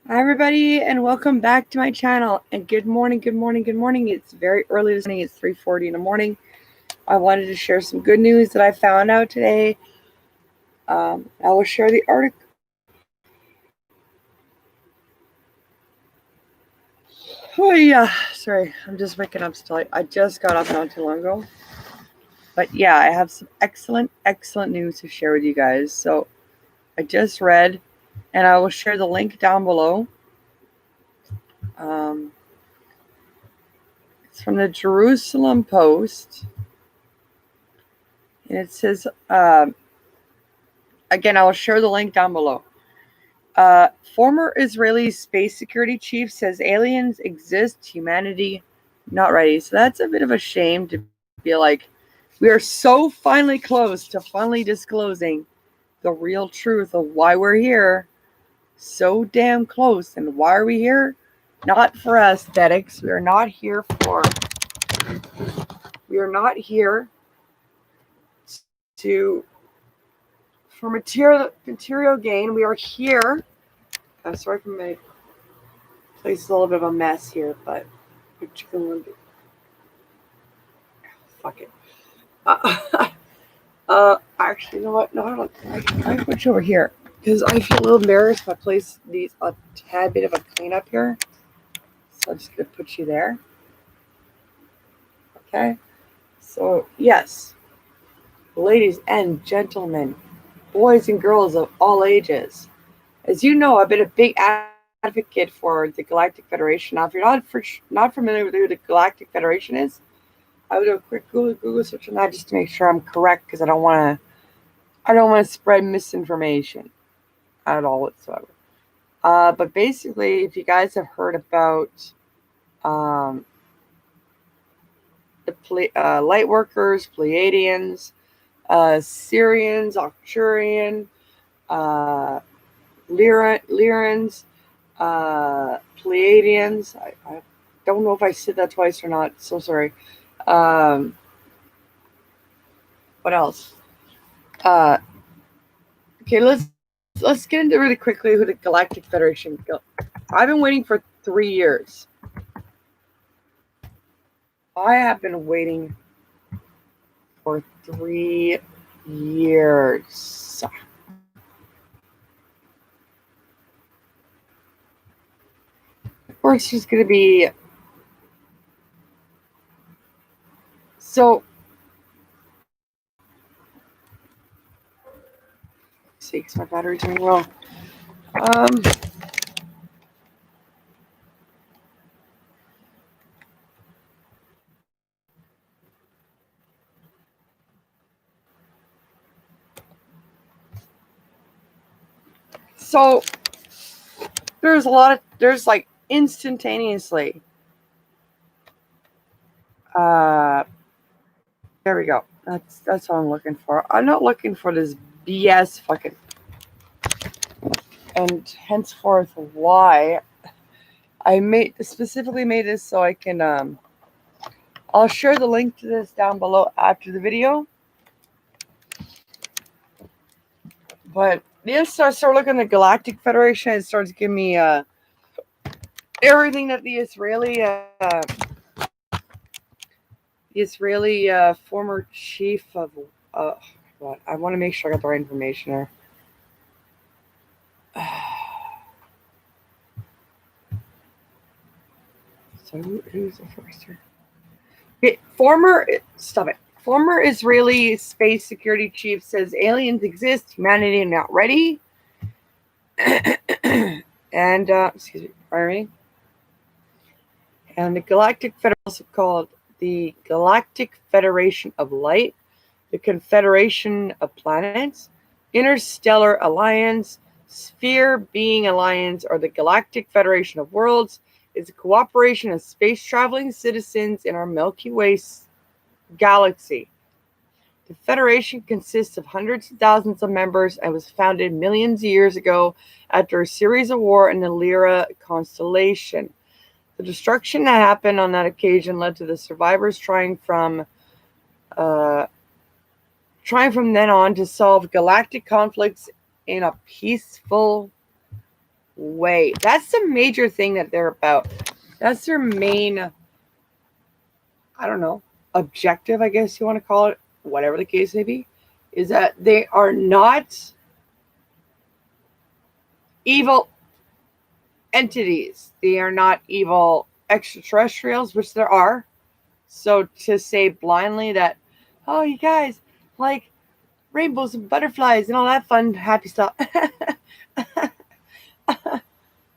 Hi everybody and welcome back to my channel, and good morning. It's very early this morning. It's 3:40 in the morning. I wanted to share some good news that I found out today. I will share the article. Oh yeah, sorry, I'm just waking up still. I just got up not too long ago. But yeah, I have some excellent news to share with you guys. So I just read, and I will share the link down below. Um, it's from the Jerusalem Post, and it says, again, I will share the link down below. Former Israeli space security chief says aliens exist, humanity not ready. So that's a bit of a shame to be like, we are so finally close to finally disclosing the real truth of why we're here. So damn close. And why are we here? Not for aesthetics. We are not here to for material gain. We are here. I'm sorry for my place is a little bit of a mess here, but fuck it. Actually, you know what? No, I can put you over here because I feel a little embarrassed. My place needs a tad bit of a cleanup here, so I'm just gonna put you there. Okay. So yes, ladies and gentlemen, boys and girls of all ages. As you know, I've been a big advocate for the Galactic Federation. Now, if you're not familiar with who the Galactic Federation is, I would do a quick Google search on that just to make sure I'm correct, because I don't want to spread misinformation at all whatsoever. But basically, if you guys have heard about um, the light workers, Pleiadians, Syrians, Arcturian, uh, Lyrans, Pleiadians. I don't know if I said that twice or not. So sorry. Um, what else? Uh, okay, let's get into really quickly who the Galactic Federation. I've been waiting for 3 years. I have been waiting for 3 years. Of course, she's going to be. So, see, because my battery's doing well. Um, so, there's like instantaneously. Uh, there we go. That's what I'm looking for. I'm not looking for this BS fucking. And henceforth, why I specifically made this so I can I'll share the link to this down below after the video. But yes, I started looking at the Galactic Federation. It starts giving me everything that the Israeli former chief of what I want to make sure I got the right information here. So who's the first here? Okay, Former Israeli space security chief says aliens exist, humanity is not ready. And excuse me, pardon me. And the Galactic Federation, also called the Galactic Federation of Light, the Confederation of Planets, Interstellar Alliance, Sphere Being Alliance, or the Galactic Federation of Worlds, is a cooperation of space traveling citizens in our Milky Way galaxy. The Federation consists of hundreds of thousands of members and was founded millions of years ago after a series of war in the Lyra constellation. The destruction that happened on that occasion led to the survivors trying from then on to solve galactic conflicts in a peaceful way. That's the major thing that they're about. That's their main, I don't know, objective, I guess you want to call it, whatever the case may be, is that they are not evil entities. They are not evil extraterrestrials, which there are. So to say blindly that, oh, you guys like rainbows and butterflies and all that fun, happy stuff.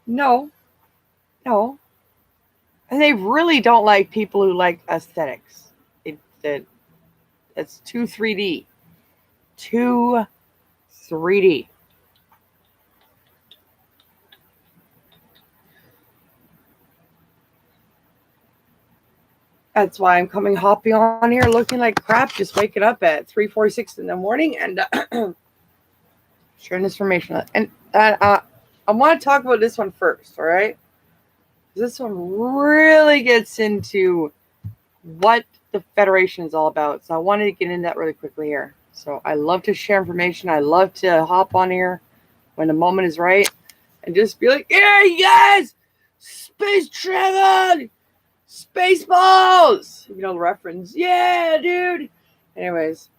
No, no. And they really don't like people who like aesthetics. It's too 3D. Too 3D. That's why I'm coming hopping on here looking like crap, just waking up at 3:46 in the morning and sharing this information. And I want to talk about this one first, all right? This one really gets into what the Federation is all about. So I wanted to get into that really quickly here. So I love to share information. I love to hop on here when the moment is right and just be like, yeah, you guys, space travel, Spaceballs! You know the reference. Yeah, dude. Anyways,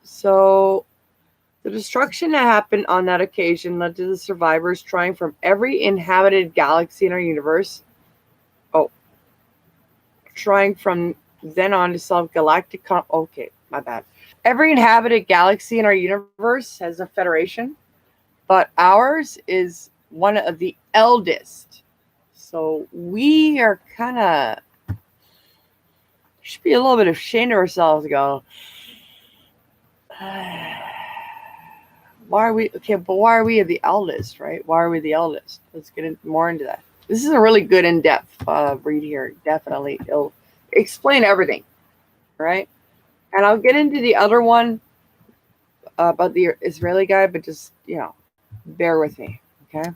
so the destruction that happened on that occasion led to the survivors trying from every inhabited galaxy in our universe. Oh, trying from then on to solve galactic. Okay, my bad. Every inhabited galaxy in our universe has a federation, but ours is one of the eldest. So we are kind of should be a little bit ashamed of ourselves to go, why are we okay, but why are we the eldest, right? Why are we the eldest? Let's get more into that. This is a really good in-depth read here. Definitely. It'll explain everything, right? And I'll get into the other one about the Israeli guy, but just, bear with me, okay?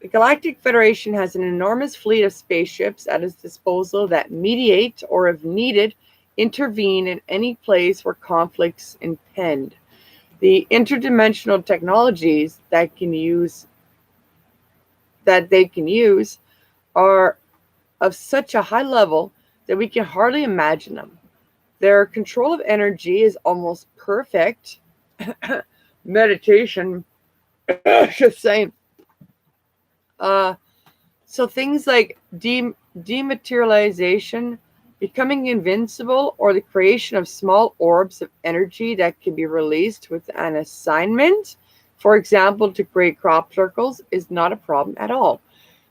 The Galactic Federation has an enormous fleet of spaceships at its disposal that mediate or, if needed, intervene in any place where conflicts impend. The interdimensional technologies that they can use are of such a high level that we can hardly imagine them. Their control of energy is almost perfect. Meditation, just saying. So things like dematerialization, becoming invincible, or the creation of small orbs of energy that can be released with an assignment, for example, to create crop circles, is not a problem at all.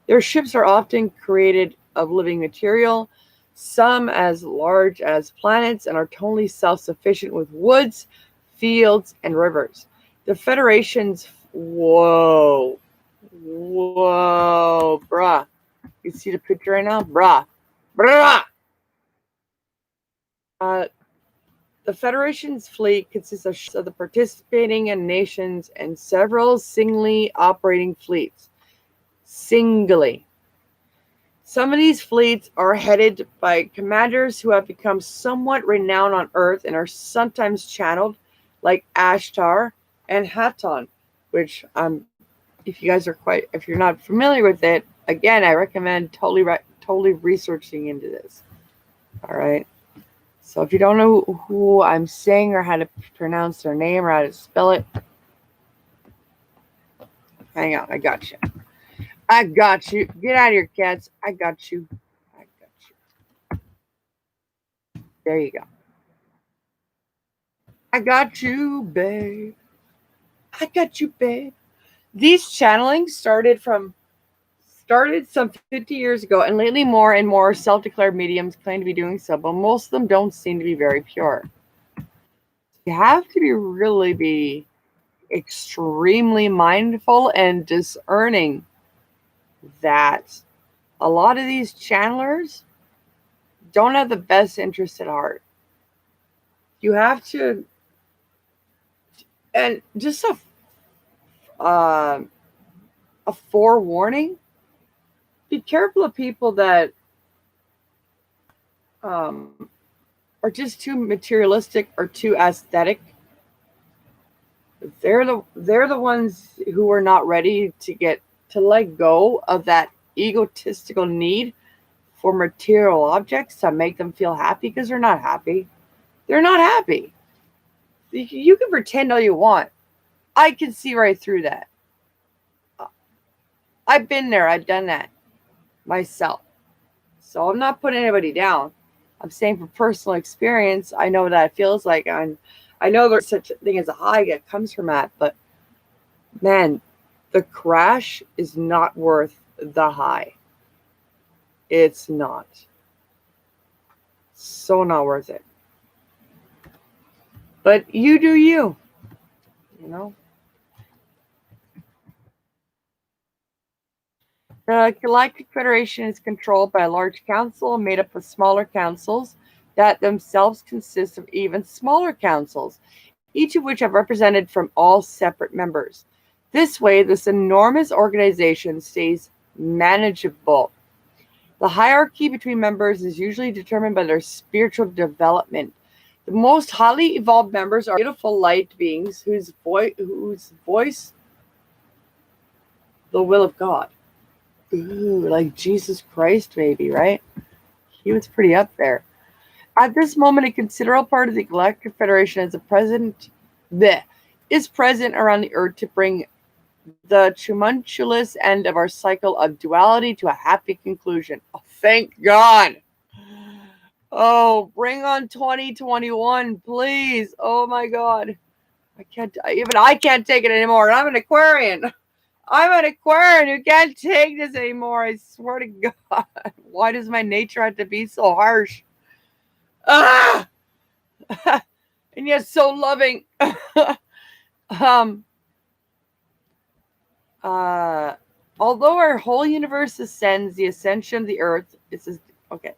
Their ships are often created of living material, some as large as planets, and are totally self-sufficient with woods, fields, and rivers. The Federation's whoa, bruh. You see the picture right now? Bruh. The Federation's fleet consists of the participating nations and several singly operating fleets. Singly. Some of these fleets are headed by commanders who have become somewhat renowned on Earth and are sometimes channeled, like Ashtar and Haton, which if you're not familiar with it, again, I recommend totally researching into this. All right. So if you don't know who I'm saying or how to pronounce their name or how to spell it, hang on. I got you. I got you. Get out of here, cats. I got you. I got you. There you go. I got you, babe. I got you, babe. These channelings started some 50 years ago, and lately more and more self-declared mediums claim to be doing so, but most of them don't seem to be very pure. You have to be extremely mindful and discerning that a lot of these channelers don't have the best interest at heart. You have to, and just a forewarning, be careful of people that are just too materialistic or too aesthetic They're the ones who are not ready to let go of that egotistical need for material objects to make them feel happy because they're not happy. They're not happy. You can pretend all you want. I can see right through that. I've been there. I've done that myself. So I'm not putting anybody down. I'm saying from personal experience, I know what that feels like. And I know there's such a thing as a high that comes from that. But man, the crash is not worth the high. It's not. So not worth it. But you do you. You know? The Galactic Federation is controlled by a large council made up of smaller councils that themselves consist of even smaller councils, each of which have represented from all separate members. This way, this enormous organization stays manageable. The hierarchy between members is usually determined by their spiritual development. The most highly evolved members are beautiful light beings whose voice the will of God. Ooh, like Jesus Christ, maybe, right? He was pretty up there. At this moment, a considerable part of the Galactic Federation is present around the Earth to bring the tumultuous end of our cycle of duality to a happy conclusion. Oh, thank God. Oh, bring on 2021, please. Oh my God. I can't take it anymore. I'm an Aquarian. I'm an Aquarian who can't take this anymore. I swear to God. Why does my nature have to be so harsh? Ah! And yet so loving. Although our whole universe ascends, the ascension of the Earth okay.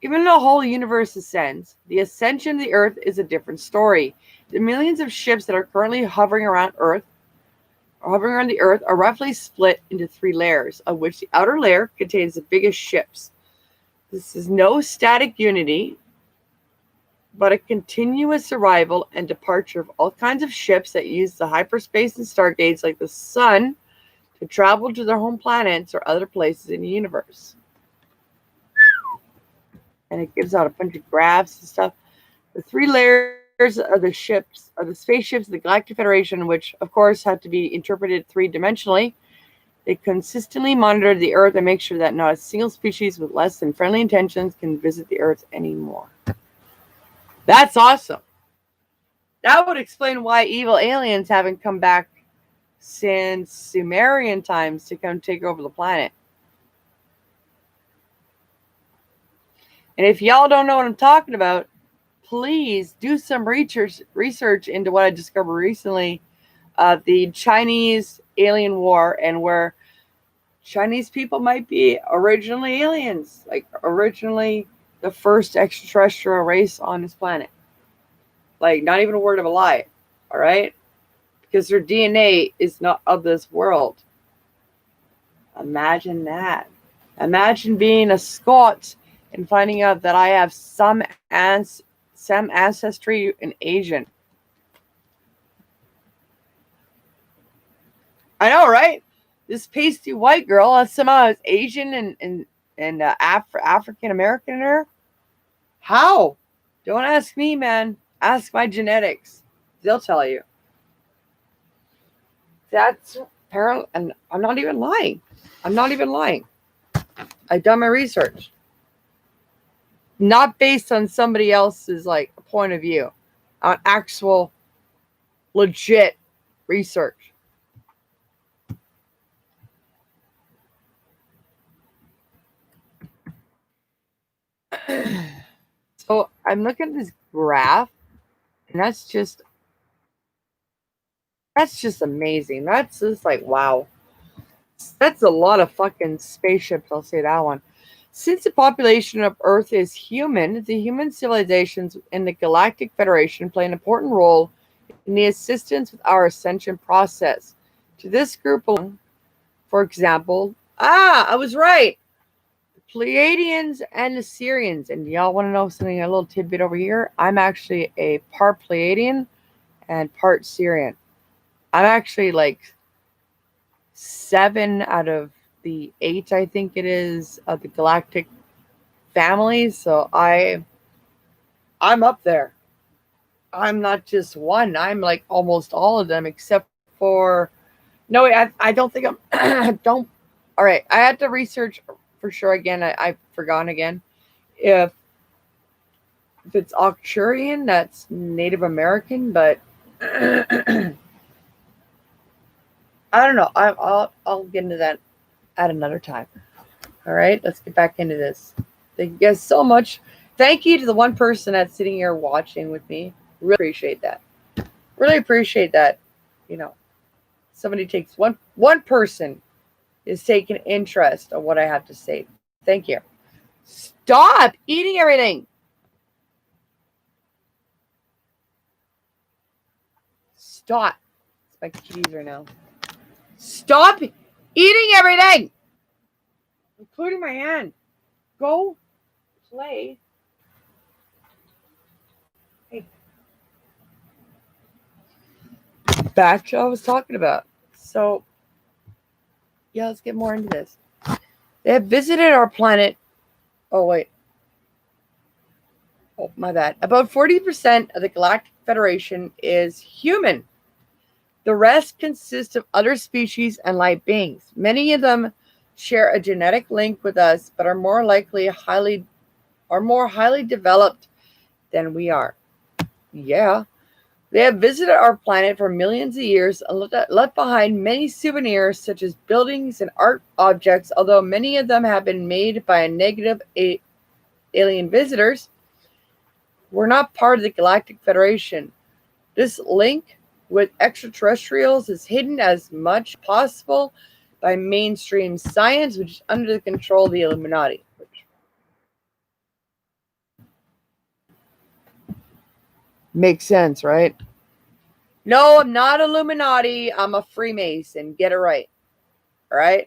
Even though the whole universe ascends, the ascension of the Earth is a different story. The millions of ships that are currently hovering around the Earth are roughly split into 3 layers, of which the outer layer contains the biggest ships. This is no static unity, but a continuous arrival and departure of all kinds of ships that use the hyperspace and stargates like the sun to travel to their home planets or other places in the universe. And it gives out a bunch of graphs and stuff. The 3 layers are the spaceships of the Galactic Federation, which of course have to be interpreted 3-dimensionally. They consistently monitor the Earth and make sure that not a single species with less than friendly intentions can visit the Earth anymore. That's awesome. That would explain why evil aliens haven't come back since Sumerian times to come take over the planet. And if y'all don't know what I'm talking about, please do some research into what I discovered recently of the Chinese alien war, and where Chinese people might be originally aliens, like originally the first extraterrestrial race on this planet. Like, not even a word of a lie, all right? Because their DNA is not of this world. Imagine that. Imagine being a Scot and finding out that I have some ancestry in Asian. I know, right? This pasty white girl somehow is Asian and African American in her. How? Don't ask me, man. Ask my genetics. They'll tell you. That's apparent, and I'm not even lying. I've done my research. Not based on somebody else's point of view, on actual legit research. So I'm looking at this graph, and that's just amazing. That's just like, wow. That's a lot of fucking spaceships, I'll say that one. Since the population of Earth is human, the human civilizations in the Galactic Federation play an important role in the assistance with our ascension process. To this group, for example, I was right. The Pleiadians and the Sirians. And y'all want to know something, a little tidbit over here? I'm actually a part Pleiadian and part Syrian. I'm actually like 7 out of the 8, I think it is, of the Galactic family. So I'm up there. I'm not just one. I'm like almost all of them, except for no. I don't think I'm. Don't. All right. I had to research for sure again. I've forgotten again if it's Arcturian. That's Native American, but I don't know. I'll get into that at another time. All right. Let's get back into this. Thank you guys so much. Thank you to the one person that's sitting here watching with me. Really appreciate that. Really appreciate that. You know, somebody takes one person is taking interest in what I have to say. Thank you. Stop eating everything. Stop. It's my kitties right now. Stop eating everything, including my hand. Go play. Hey. Back to what I was talking about. So, yeah, let's get more into this. They have visited our planet. Oh, wait. Oh, my bad. About 40% of the Galactic Federation is human. The rest consists of other species and light beings. Many of them share a genetic link with us, but are more highly developed than we are. Yeah. They have visited our planet for millions of years and left behind many souvenirs such as buildings and art objects, although many of them have been made by negative alien visitors. We're not part of the Galactic Federation. This link with extraterrestrials is hidden as much as possible by mainstream science, which is under the control of the Illuminati. Makes sense, right? No, I'm not Illuminati. I'm a Freemason. Get it right. All right?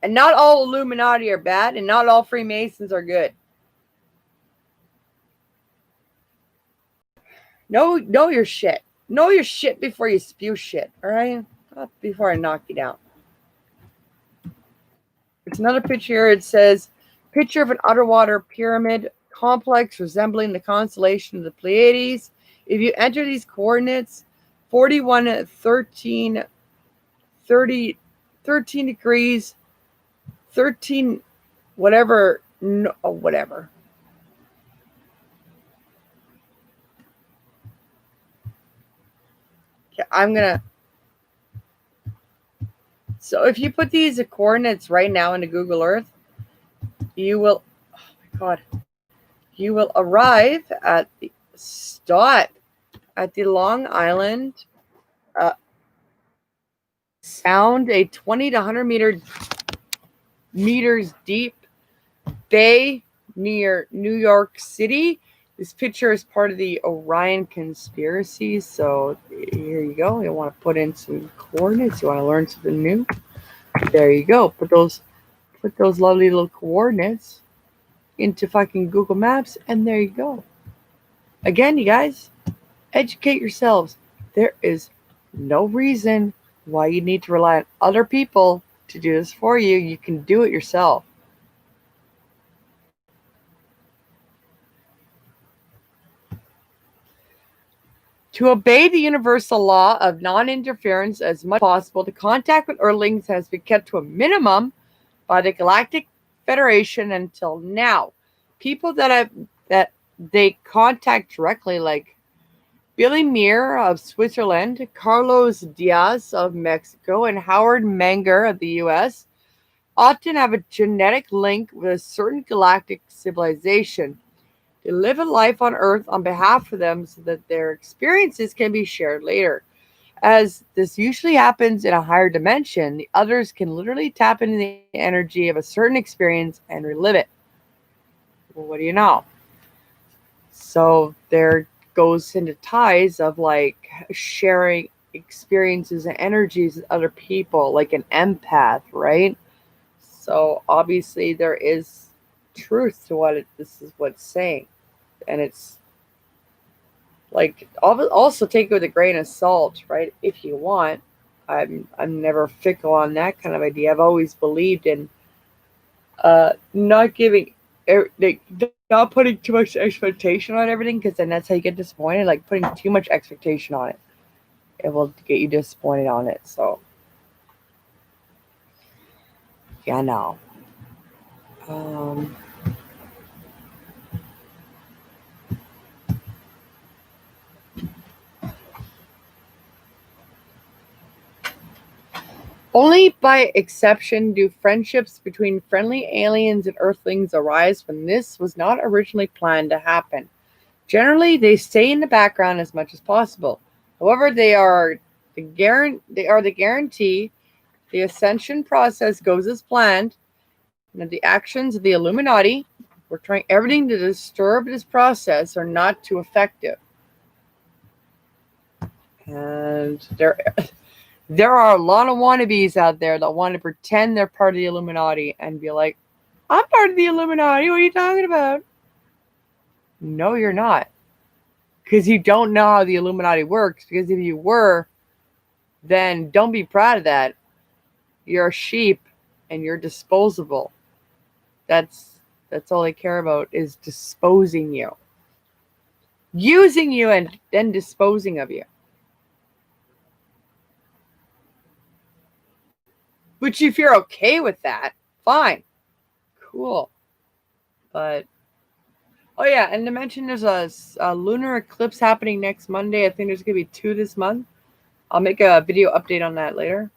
And not all Illuminati are bad, and not all Freemasons are good. Know your shit. Know your shit before you spew shit, all right? Not before I knock you down. It's another picture here. It says, picture of an underwater pyramid complex resembling the constellation of the Pleiades. If you enter these coordinates, 41, 13, 30, 13 degrees, 13, whatever, no, whatever. Okay, I'm going to. So if you put these coordinates right now into Google Earth, you will, oh my God, you will arrive at the Long Island Sound, a 20 to 100 meters deep bay near New York City. This picture is part of the Orion conspiracy. So here you go. You want to put in some coordinates. You want to learn something new. There you go. Put those lovely little coordinates into fucking Google Maps, and there you go. Again, you guys, educate yourselves. There is no reason why you need to rely on other people to do this for you. You can do it yourself. To obey the universal law of non-interference as much as possible, the contact with Earthlings has been kept to a minimum by the Galactic Federation until now. People that they contact directly, like Billy Muir of Switzerland, Carlos Diaz of Mexico, and Howard Menger of the US, often have a genetic link with a certain galactic civilization. They live a life on Earth on behalf of them so that their experiences can be shared later. As this usually happens in a higher dimension, the others can literally tap into the energy of a certain experience and relive it. Well, what do you know? So there goes into ties of like sharing experiences and energies with other people, like an empath, right? So obviously there is truth to this is what's saying, and it's Like, also take it with a grain of salt, right? If you want. I'm never fickle on that kind of idea. I've always believed in not giving, like, not putting too much expectation on everything, because then that's how you get disappointed. Like, putting too much expectation on it will get you disappointed on it. So, yeah, no. Um, Only by exception do friendships between friendly aliens and Earthlings arise when this was not originally planned to happen. Generally, they stay in the background as much as possible. However, they are the guarantee the ascension process goes as planned, and that the actions of the Illuminati were trying everything to disturb this process are not too effective. And there are a lot of wannabes out there that want to pretend they're part of the Illuminati and be like, I'm part of the Illuminati. What are you talking about? No, you're not. Because you don't know how the Illuminati works. Because if you were, then don't be proud of that. You're a sheep and you're disposable. That's all they care about, is disposing you. Using you and then disposing of you. Which, if you're okay with that, fine. Cool. But, oh yeah, and to mention there's a lunar eclipse happening next Monday. I think there's going to be 2 this month. I'll make a video update on that later.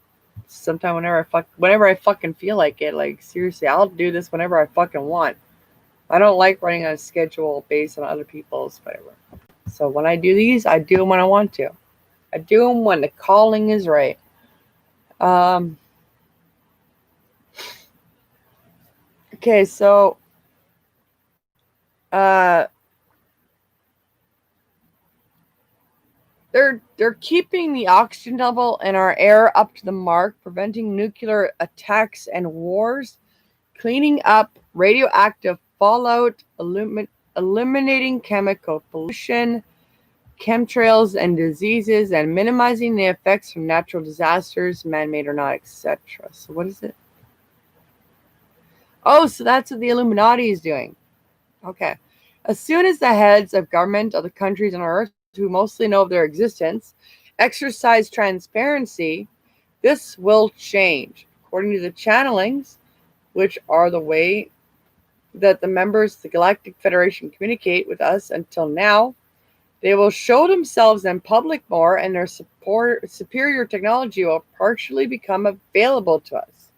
Sometime whenever I fucking feel like it. Like, seriously, I'll do this whenever I fucking want. I don't like running on a schedule based on other people's whatever. So when I do these, I do them when I want to. I do them when the calling is right. Okay, so they're keeping the oxygen level in our air up to the mark, preventing nuclear attacks and wars, cleaning up radioactive fallout, eliminating chemical pollution, chemtrails and diseases, and minimizing the effects from natural disasters, man-made or not, etc. So what is it? Oh, so that's what the Illuminati is doing. Okay. As soon as the heads of government of the countries on Earth, who mostly know of their existence, exercise transparency, this will change. According to the channelings, which are the way that the members of the Galactic Federation communicate with us until now, they will show themselves in public more, and their superior technology will partially become available to us.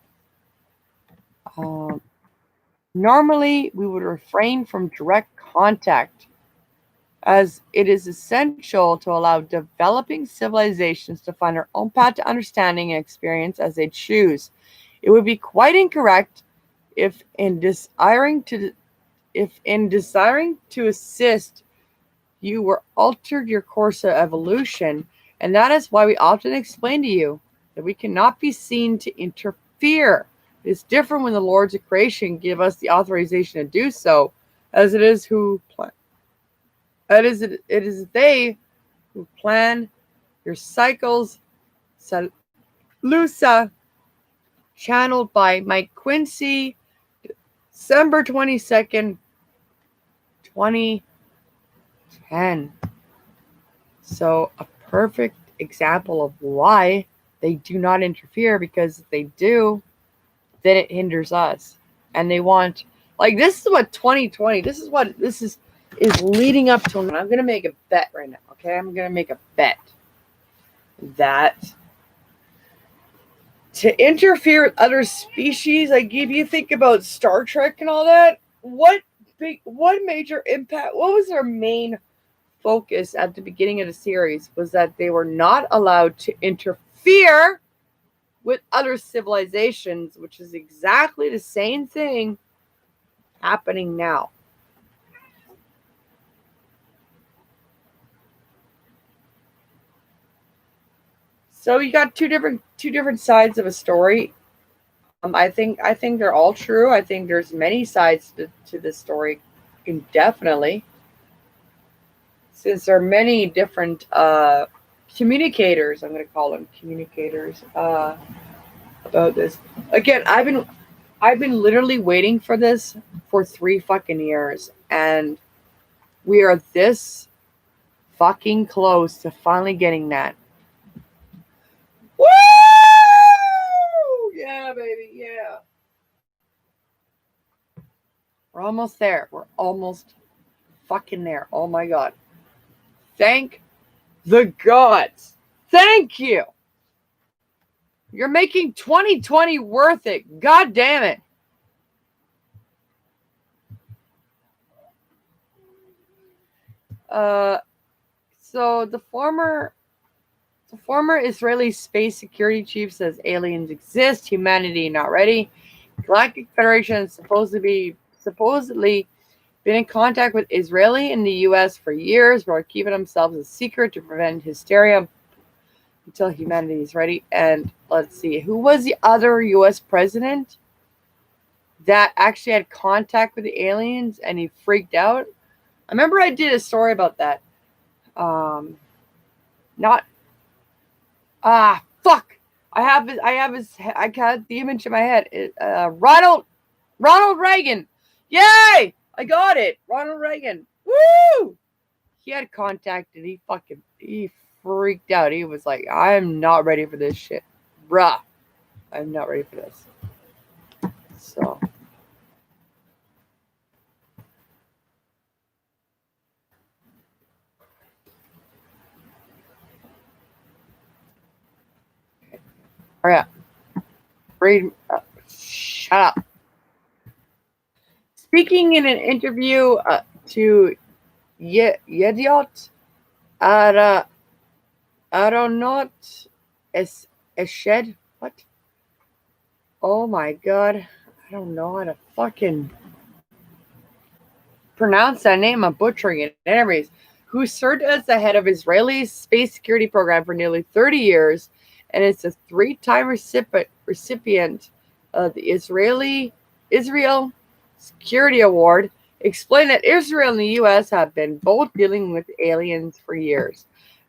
Normally, we would refrain from direct contact, as it is essential to allow developing civilizations to find their own path to understanding and experience as they choose. It would be quite incorrect if in desiring to assist you were altered your course of evolution, and that is why we often explain to you that we cannot be seen to interfere. It is different when the lords of creation give us the authorization to do so, as it is they who plan your cycles. Lusa, channeled by Mike Quincy, December 22nd, 2010. So a perfect example of why they do not interfere, because if they do, then it hinders us. And they want, like, this is what 2020, this is leading up to. And I'm going to make a bet right now, okay? I'm going to make a bet that to interfere with other species, like if you think about Star Trek and all that, what major impact, what was their main focus at the beginning of the series, was that they were not allowed to interfere with other civilizations, which is exactly the same thing happening now. So you got two different sides of a story. I think they're all true. I think there's many sides to this story, indefinitely. since there are many different communicators, I'm going to call them communicators, about this. Again, I've been literally waiting for this for 3 fucking years, and we are this fucking close to finally getting that. Woo! Yeah, baby, yeah. We're almost there. We're almost fucking there. Oh my god. Thank the gods. Thank you. You're making 2020 worth it. God damn it. So the former Israeli space security chief says aliens exist, humanity not ready. Galactic Federation has supposedly been in contact with Israeli and the U.S. for years, but are keeping themselves a secret to prevent hysteria until humanity is ready. And let's see, who was the other U.S. president that actually had contact with the aliens and he freaked out? I remember I did a story about that. Not fuck. I got the image in my head. Ronald Reagan. Yay! I got it. Ronald Reagan. Woo! He had contacted. He freaked out. He was like, I'm not ready for this shit. Bruh. I'm not ready for this. So. All right. Read. Shut up. Speaking in an interview to Yediot Aeronaut Eshed. What? Oh my god. I don't know how to fucking pronounce that name. I'm butchering it. Anyways, who served as the head of Israeli space security program for nearly 30 years and is a 3-time recipient of the Israel Security Award, explained that Israel and the U.S. have been both dealing with aliens for years.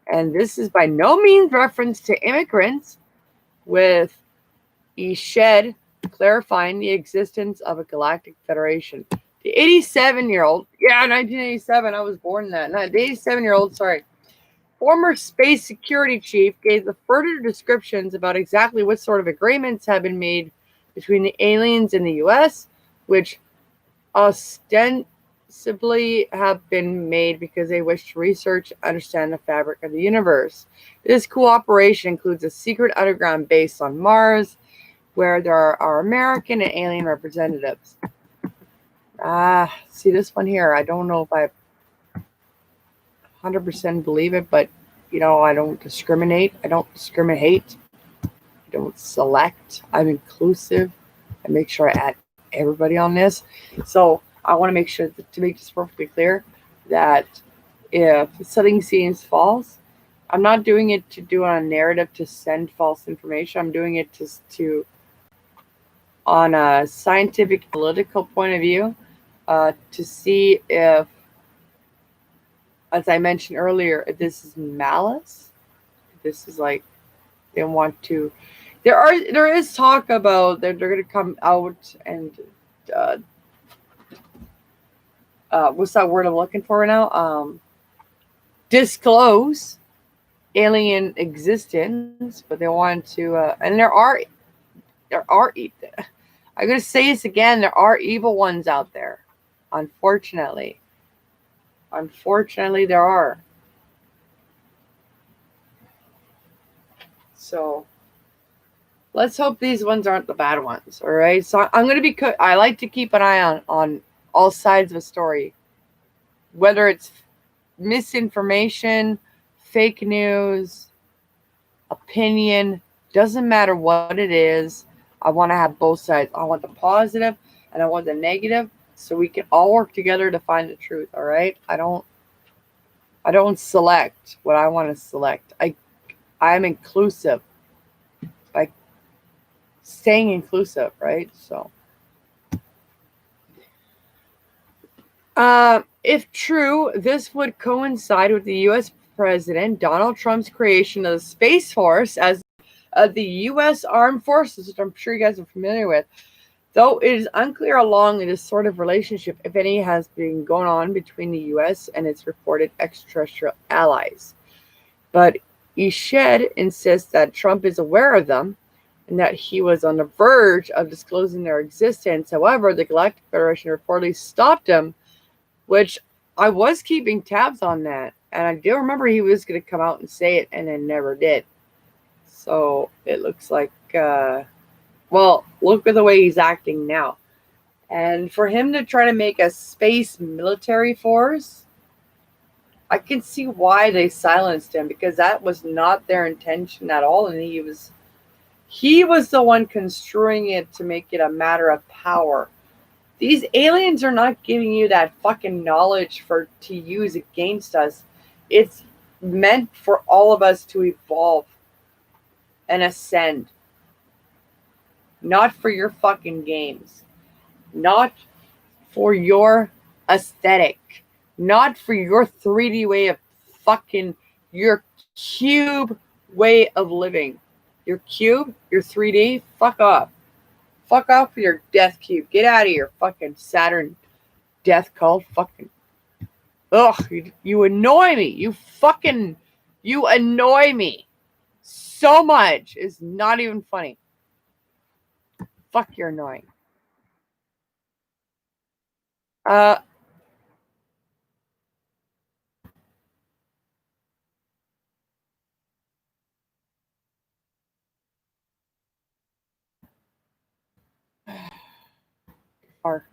And this is by no means reference to immigrants, with Eshed clarifying the existence of a galactic federation. The 87-year-old, 1987, I was born in that. The 87-year-old, former space security chief gave the further descriptions about exactly what sort of agreements have been made between the aliens and the U.S., which ostensibly have been made because they wish to research and understand the fabric of the universe. This cooperation includes a secret underground base on Mars, where there are American and alien representatives. See this one here. I don't know if I 100% believe it, but I don't discriminate. I don't discriminate. I don't select. I'm inclusive. I make sure I add everybody on this. So I want to make sure to make this perfectly clear that if something seems false, I'm not doing it to do on a narrative to send false information. I'm doing it to on a scientific political point of view, to see if, as I mentioned earlier, if this is malice, if this is like they want to. There is talk about that they're going to come out and what's that word I'm looking for now? Disclose alien existence, but they want to, and there are. I'm going to say this again. There are evil ones out there. Unfortunately, there are. So let's hope these ones aren't the bad ones. All right. So I'm going to be. I like to keep an eye on all sides of a story, whether it's misinformation, fake news, opinion. Doesn't matter what it is. I want to have both sides. I want the positive and I want the negative, so we can all work together to find the truth. All right. I don't select what I want to select. I'm inclusive by staying inclusive, right? So If true, this would coincide with the U.S. President Donald Trump's creation of the Space Force as the U.S. Armed Forces, which I'm sure you guys are familiar with. Though it is unclear how long this sort of relationship, if any, has been going on between the U.S. and its reported extraterrestrial allies. But Eshed insists that Trump is aware of them and that he was on the verge of disclosing their existence. However, the Galactic Federation reportedly stopped him, which I was keeping tabs on that. And I do remember he was going to come out and say it, and then never did. So it looks like, well, look at the way he's acting now. And for him to try to make a space military force, I can see why they silenced him, because that was not their intention at all. And he was the one construing it to make it a matter of power. These aliens are not giving you that fucking knowledge to use against us. It's meant for all of us to evolve and ascend. Not for your fucking games. Not for your aesthetic. Not for your 3D way of fucking, your cube way of living. Your cube, your 3D, fuck off. Fuck off with your death cube. Get out of here, fucking Saturn death cult. Fucking. Ugh, you annoy me. You annoy me so much. It's not even funny. Fuck, you're annoying. Or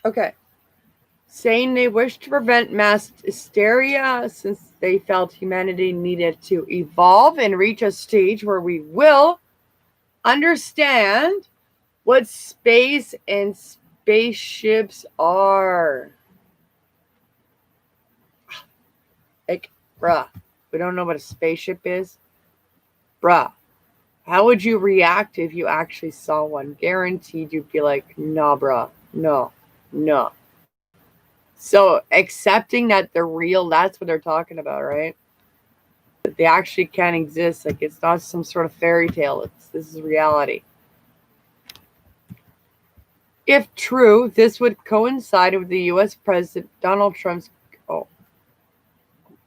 okay. Saying they wish to prevent mass hysteria since they felt humanity needed to evolve and reach a stage where we will understand what space and spaceships are. Like, bruh, we don't know what a spaceship is? Bruh, how would you react if you actually saw one? Guaranteed you'd be like, nah, bruh, no. So accepting that they're real, that's what they're talking about, right? That they actually can exist. Like, it's not some sort of fairy tale. This is reality. If true, this would coincide with the U.S. President Donald Trump's... Oh,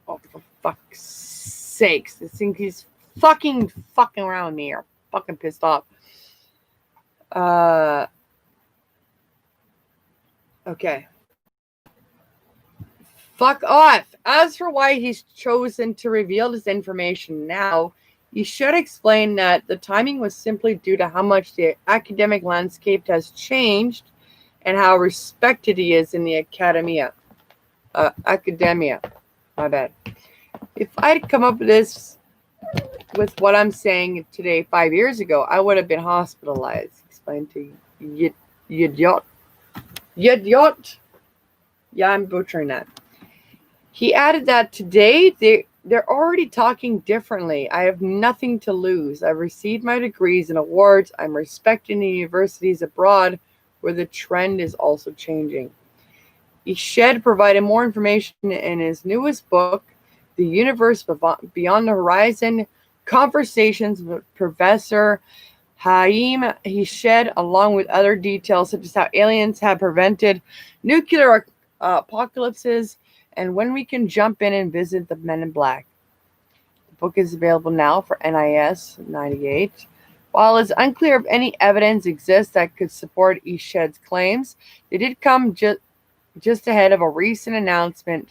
for fuck's sakes. This thing he's fucking around me here. Fucking pissed off. Okay. Fuck off. As for why he's chosen to reveal this information now, you should explain that the timing was simply due to how much the academic landscape has changed and how respected he is in the academia. My bad. If I'd come up with this, with what I'm saying today 5 years ago, I would have been hospitalized. Explain to Yidot. Yeah, I'm butchering that. He added that today they're already talking differently. I have nothing to lose. I've received my degrees and awards. I'm respected in universities abroad where the trend is also changing. Eshed provided more information in his newest book, The Universe Beyond the Horizon, Conversations with Professor Haim Eshed, along with other details such as how aliens have prevented nuclear apocalypses and when we can jump in and visit the Men in Black. The book is available now for NIS 98. While it's unclear if any evidence exists that could support Eshed's claims, they did come just ahead of a recent announcement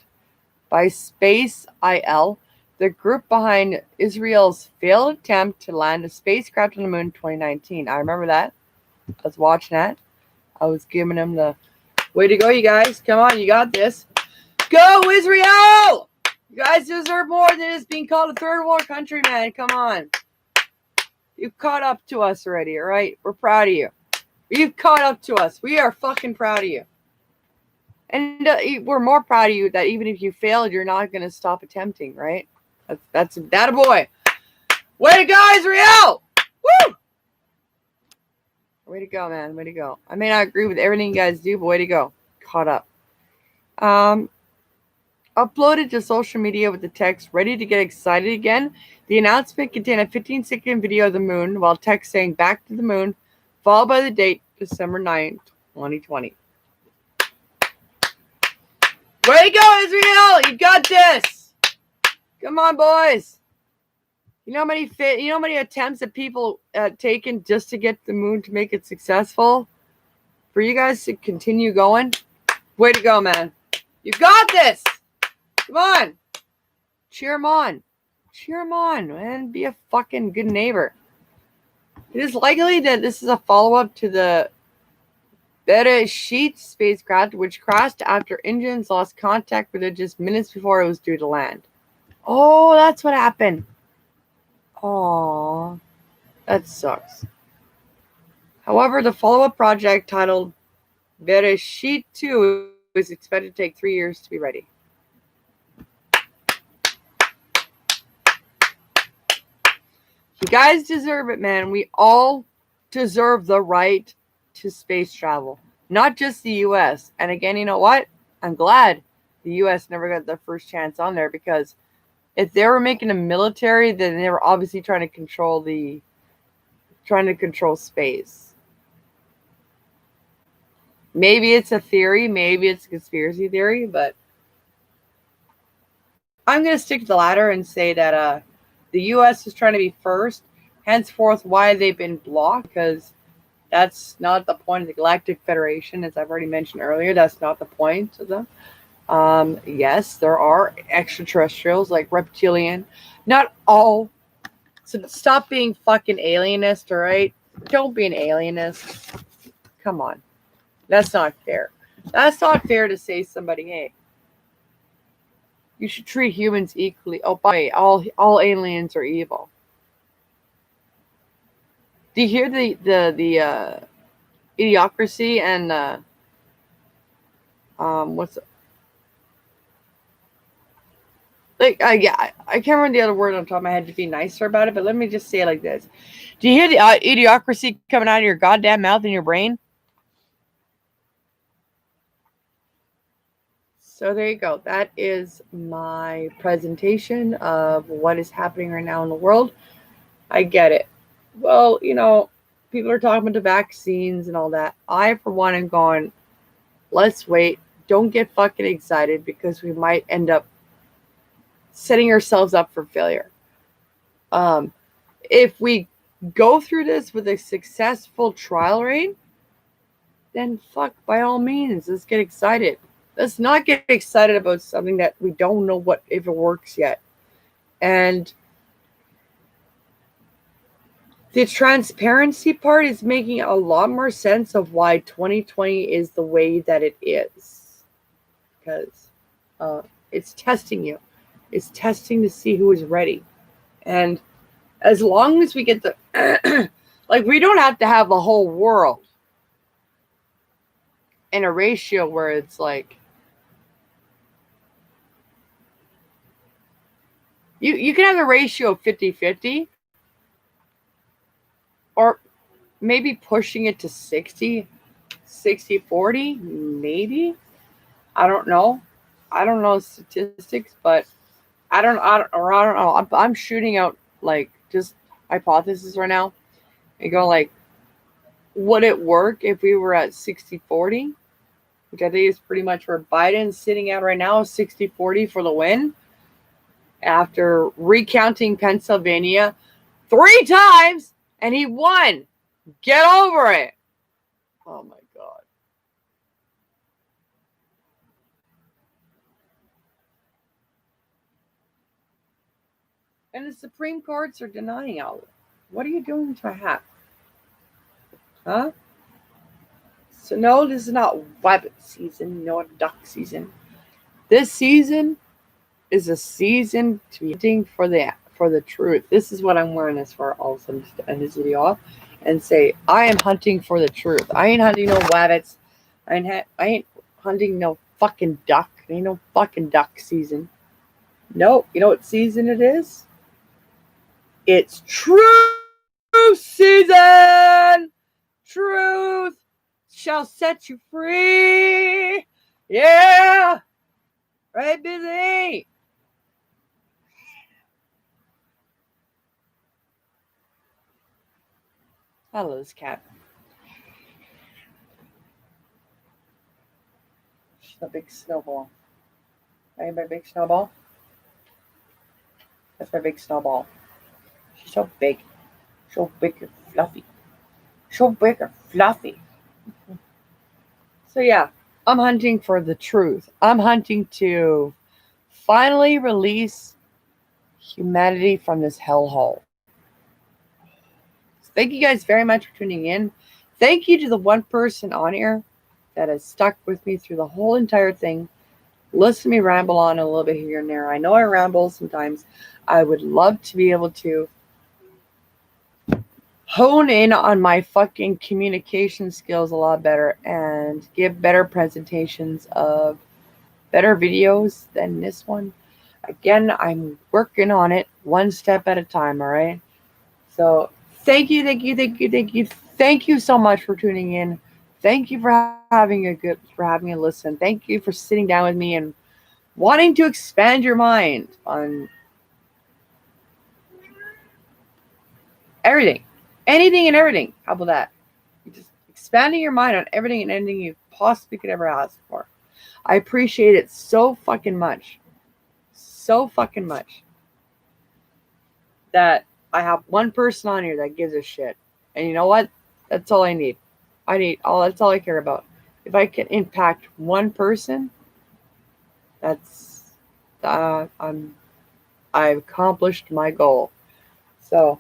by Space IL, the group behind Israel's failed attempt to land a spacecraft on the moon in 2019. I remember that. I was watching that. I was giving them the way to go, you guys. Come on, you got this. Go, Israel! You guys deserve more than just being called a third world country, man. Come on. You've caught up to us already, all right? We're proud of you. You've caught up to us. We are fucking proud of you. And we're more proud of you that even if you failed, you're not going to stop attempting, right? That's that boy. Way to go, Israel! Woo! Way to go, man. Way to go. I may not agree with everything you guys do, but way to go. Caught up. Uploaded to social media with the text, ready to get excited again. The announcement contained a 15-second video of the moon while text saying back to the moon, followed by the date, December 9th, 2020. Way to go, Israel! You got this! Come on, boys. You know how many attempts that people taken just to get the moon to make it successful? For you guys to continue going, way to go, man. You got this! Come on. Cheer him on. Cheer him on, man. Be a fucking good neighbor. It is likely that this is a follow-up to the Bereshit spacecraft, which crashed after engines lost contact with it just minutes before it was due to land. Oh, that's what happened. Aww. That sucks. However, the follow-up project titled Bereshit 2 is expected to take 3 years to be ready. You guys deserve it, man. We all deserve the right to space travel, not just the U.S. And again, you know what? I'm glad the U.S. never got their first chance on there, because if they were making a military, then they were obviously trying to control space. Maybe it's a theory, maybe it's a conspiracy theory, but I'm going to stick to the latter and say that the U.S. is trying to be first, henceforth why they've been blocked, because that's not the point of the Galactic Federation, as I've already mentioned earlier. That's not the point of them. Yes, there are extraterrestrials, like reptilian. Not all. So stop being fucking alienist, all right? Don't be an alienist. Come on. That's not fair. That's not fair to say somebody, hey, you should treat humans equally. Oh, by the way, all aliens are evil. Do you hear the idiocracy and what's like? Yeah, I can't remember the other word on top of my head to be nicer about it, but let me just say it like this: do you hear the idiocracy coming out of your goddamn mouth and your brain? So there you go. That is my presentation of what is happening right now in the world. I get it. Well, you know, people are talking about the vaccines and all that. I, for one, am going, let's wait. Don't get fucking excited, because we might end up setting ourselves up for failure. If we go through this with a successful trial rate, then fuck, by all means, let's get excited. Let's not get excited about something that we don't know if it works yet. And the transparency part is making a lot more sense of why 2020 is the way that it is. Because it's testing you. It's testing to see who is ready. And as long as we get the... like, we don't have to have the whole world in a ratio where it's like... You can have a ratio of 50-50. Or maybe pushing it to 60-40, maybe. I don't know. I don't know statistics, but I don't know. I'm shooting out like just hypothesis right now. I go like, would it work if we were at 60-40? Which I think is pretty much where Biden's sitting at right now, 60-40 for the win. After recounting Pennsylvania 3 times, and he won. Get over it. Oh my God. And the Supreme Courts are denying all of it. What are you doing to my hat? Huh? So no, this is not rabbit season, nor duck season. This season is a season to be hunting for the truth. This is what I'm wearing this for. All of a sudden, to end this video off and say, I am hunting for the truth. I ain't hunting no rabbits. I ain't hunting no fucking duck. It ain't no fucking duck season. No, you know what season it is? It's truth season. Truth. shall set you free. Yeah. Right, Busy? I love this cat. She's a big snowball. Right, my big snowball? That's my big snowball. She's so big. So big and fluffy. So big and fluffy. So yeah, I'm hunting for the truth. I'm hunting to finally release humanity from this hellhole. So thank you guys very much for tuning in. Thank you to the one person on here that has stuck with me through the whole entire thing. Listen to me ramble on a little bit here and there. I know I ramble sometimes. I would love to be able to hone in on my fucking communication skills a lot better and give better presentations of better videos than this one. Again, I'm working on it one step at a time, all right? So thank you so much for tuning in. Thank you for having a listen. Thank you for sitting down with me and wanting to expand your mind on everything. Anything and everything. How about that? Just expanding your mind on everything and anything you possibly could ever ask for. I appreciate it so fucking much. So fucking much. That I have one person on here that gives a shit. And you know what? That's all I need. That's all I care about. If I can impact one person, that's I've accomplished my goal. So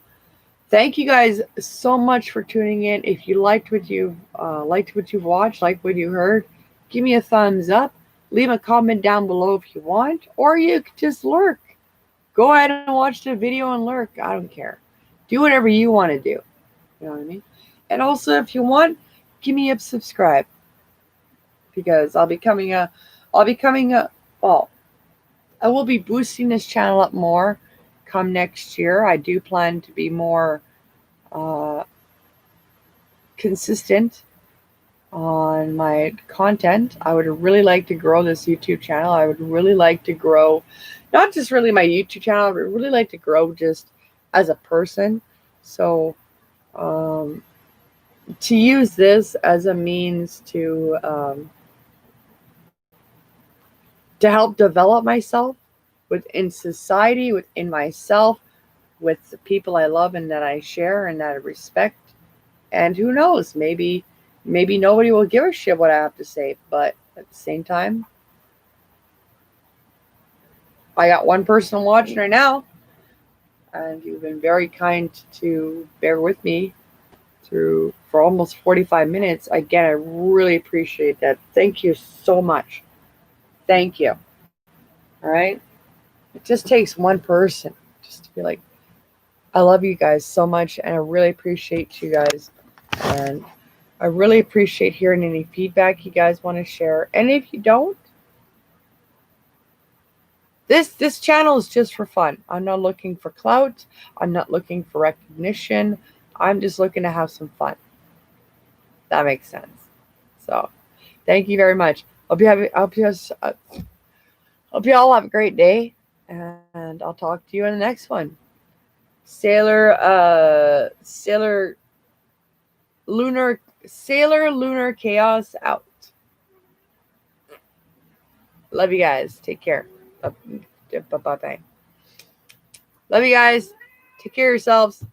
thank you guys so much for tuning in. If you liked what you've watched, like what you heard, give me a thumbs up. Leave a comment down below if you want, or you could just lurk. Go ahead and watch the video and lurk. I don't care. Do whatever you want to do. You know what I mean? And also, if you want, give me a subscribe, because I will be boosting this channel up more come next year. I do plan to be more consistent on my content. I would really like to grow this YouTube channel. I would really like to grow, not just really my YouTube channel, but really like to grow just as a person. So to use this as a means to help develop myself within society, within myself, with the people I love and that I share and that I respect. And who knows, maybe nobody will give a shit what I have to say, but at the same time, I got one person watching right now, and you've been very kind to bear with me for almost 45 minutes. Again, I really appreciate that. Thank you so much. Thank you. All right? It just takes one person just to be like, I love you guys so much, and I really appreciate you guys. And I really appreciate hearing any feedback you guys want to share. And if you don't, this channel is just for fun. I'm not looking for clout. I'm not looking for recognition. I'm just looking to have some fun. That makes sense. So, thank you very much. Hope you all have a great day, and I'll talk to you in the next one. Sailor Lunar Chaos out. Love you guys. Take care. Bye-bye. Love you guys. Take care of yourselves.